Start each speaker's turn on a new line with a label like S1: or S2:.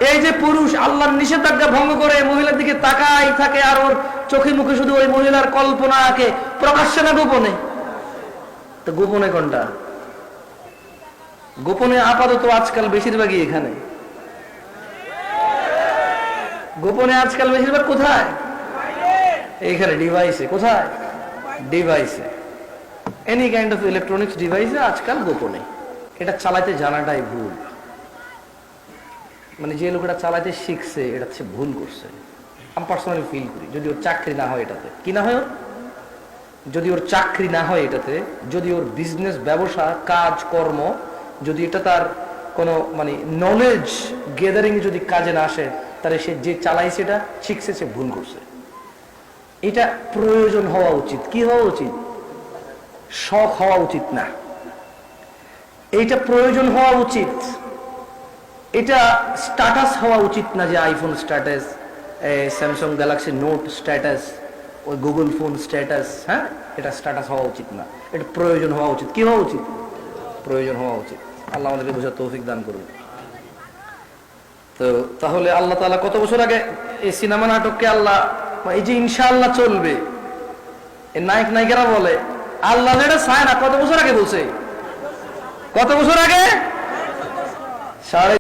S1: এই যে পুরুষ আল্লাহর নিষেধাজ্ঞা ভঙ্গ করে মহিলার দিকে তাকাই থাকে, আর ওর চোখে মুখে শুধু ওই মহিলার কল্পনা আঁকে, প্রকাশ্যে না গোপনে? তো গোপনে কোনটা? গোপনে আপাতত আজকাল বেশিরভাগই এখানে। গোপনে আজকাল বেশিরভাগ কোথায়? এইখানে ডিভাইসে। কোথায়? ডিভাইসে। এনি কাইন্ড অফ ইলেকট্রনিক্স ডিভাইসে আজকাল গোপনে। এটা চালাতে জানাটাই ভুল। মানে যে লোকটা চালাতে শিখছে এটা হচ্ছে ভুল করছে। আমি পার্সোনালি ফিল করি, যদি ওর চাকরি না হয় এটাতে, কি না হয়, যদি ওর চাকরি না হয় এটাতে, যদি ওর বিজনেস ব্যবসা কাজ কর্ম যদি এটা তার কোনো মানে নলেজ গেদারিং যদি কাজে না আসে, তাহলে সে যে চালাইছে এটা শিখছে, সে ভুল করছে। এটা প্রয়োজন হওয়া উচিত। কি হওয়া উচিত? শখ হওয়া উচিত না। এইটা প্রয়োজন হওয়া উচিত। এটা স্ট্যাটাস হওয়া উচিত না, যে iPhone status, Samsung Galaxy note status, ওই গুগল ফোন স্ট্যাটাস। হ্যাঁ, এটা স্ট্যাটাস হওয়া উচিত না, এটা প্রয়োজন হওয়া উচিত। কি হওয়া উচিত? প্রয়োজন হওয়া উচিত। আল্লাহ আমাদেরকে বোঝার তৌফিক দান করুন। তো তাহলে আল্লাহ তাআলা কত বছর আগে এই সিনেমা নাটককে আল্লাহ, এই যে ইনশাআল্লাহ চলবে, এই নায়ক নায়িকারা বলে আল্লাহ যেটা চায় না, কত বছর আগে বলছে? কত বছর আগে? 3.5